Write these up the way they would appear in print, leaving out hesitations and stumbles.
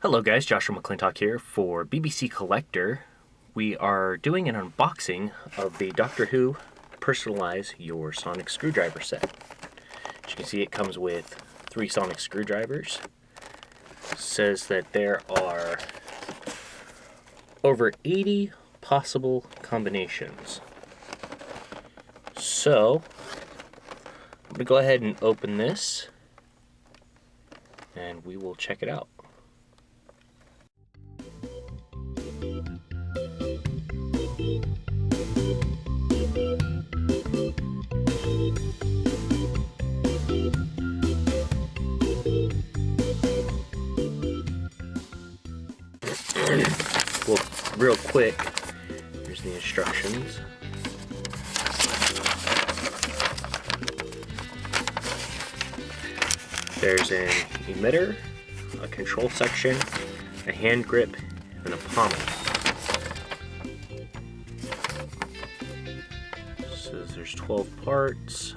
Hello guys, Joshua McClintock here for BBC Collector. We are doing an unboxing of the Doctor Who Personalize Your Sonic Screwdriver set. As you can see, it comes with 3 sonic screwdrivers. It says that there are over 80 possible combinations. So, I'm going to go ahead and open this and we will check it out. Well, real quick, here's the instructions. There's an emitter, a control section, a hand grip, and a pommel. It says there's 12 parts.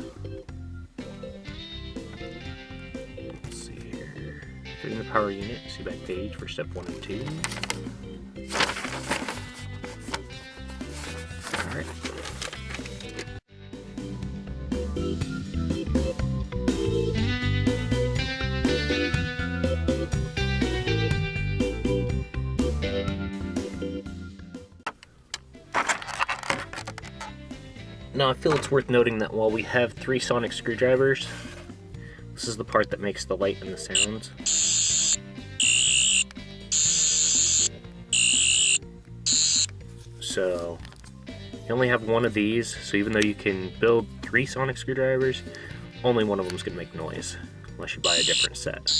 Let's see here. Putting the power unit, see back page for step 1 and 2. Alright. Now I feel it's worth noting that while we have 3 sonic screwdrivers, this is the part that makes the light and the sounds. So you only have one of these, so even though you can build 3 sonic screwdrivers, only one of them is going to make noise, unless you buy a different set.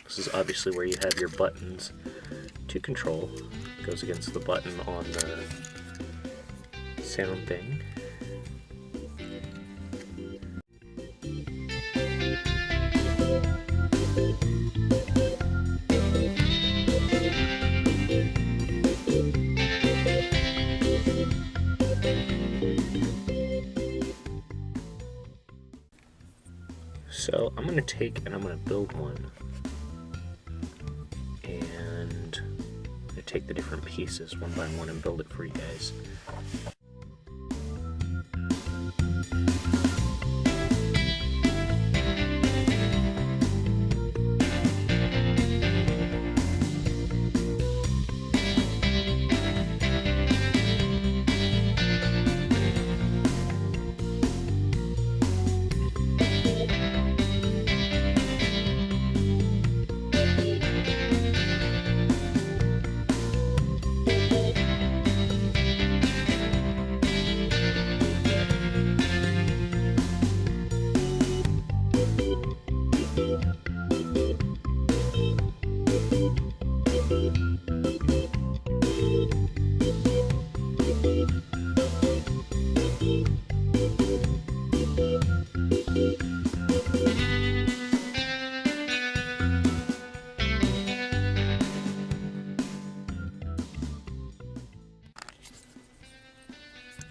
This is obviously where you have your buttons to control. It goes against the button on the sound thing. So I'm going to take and I'm going to build one. And I'm going to take the different pieces one by one and build it for you guys.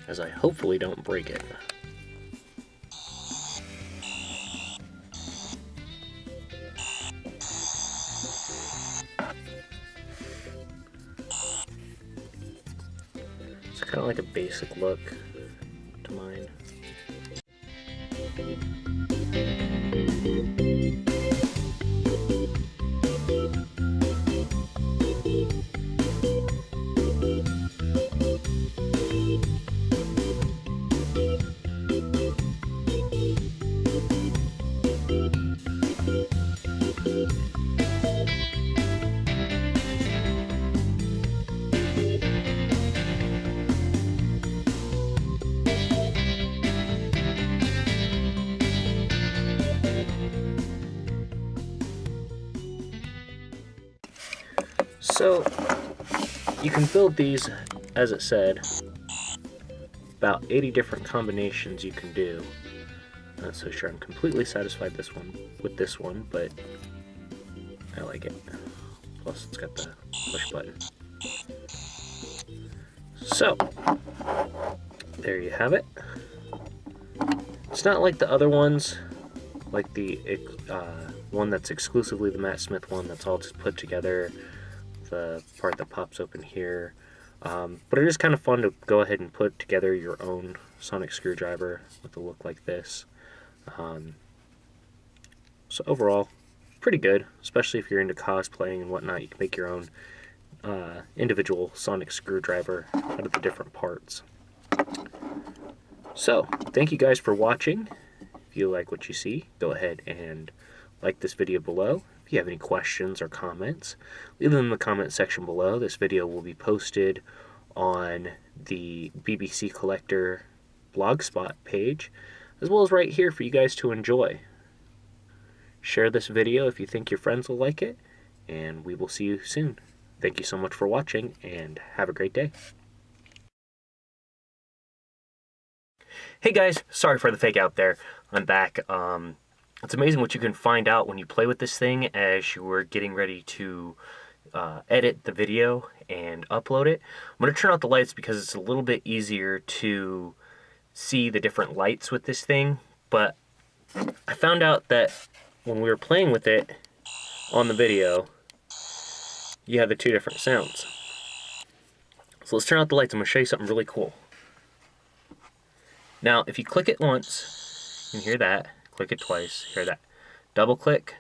As I hopefully don't break it. It's kind of like a basic look to mine. So you can build these, as it said, about 80 different combinations you can do. Not so sure I'm completely satisfied with this one, but I like it. Plus it's got the push button. So there you have it. It's not like the other ones, like the one that's exclusively the Matt Smith one that's all just put together, the part that pops open here. But it is kind of fun to go ahead and put together your own sonic screwdriver with a look like this. So overall, pretty good, especially if you're into cosplaying and whatnot. You can make your own individual sonic screwdriver out of the different parts. So, thank you guys for watching. If you like what you see, go ahead and like this video below. If you have any questions or comments, leave them in the comment section below. This video will be posted on the BBC Collector Blogspot page, as well as right here for you guys to enjoy. Share this video if you think your friends will like it, and we will see you soon. Thank you so much for watching, and have a great day. Hey guys, sorry for the fake out there. I'm back. It's amazing what you can find out when you play with this thing as you were getting ready to edit the video and upload it. I'm going to turn out the lights because it's a little bit easier to see the different lights with this thing, but I found out that when we were playing with it on the video, you have the two different sounds. So let's turn out the lights. I'm going to show you something really cool. Now, if you click it once, you can hear that. Click it twice, hear that. Double click.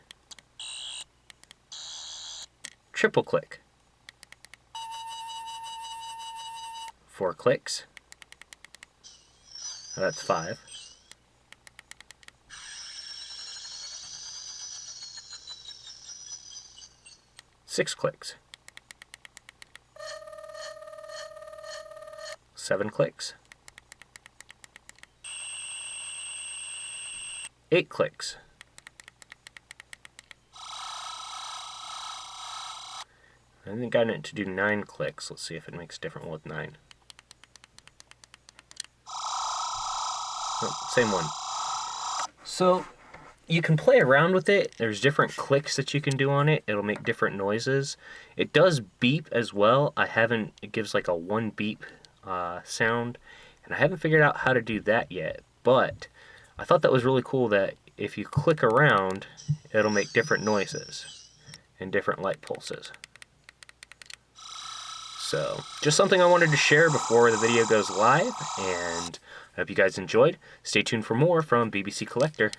Triple click. 4 clicks. Now that's 5. 6 clicks. 7 clicks. 8 clicks. I think I got it to do 9 clicks. Let's see if it makes a different one with 9. Oh, same one. So you can play around with it. There's different clicks that you can do on it. It'll make different noises. It does beep as well. It gives like a 1 beep sound, and I haven't figured out how to do that yet, but I thought that was really cool that if you click around, it'll make different noises and different light pulses. So, just something I wanted to share before the video goes live, and I hope you guys enjoyed. Stay tuned for more from BBC Collector.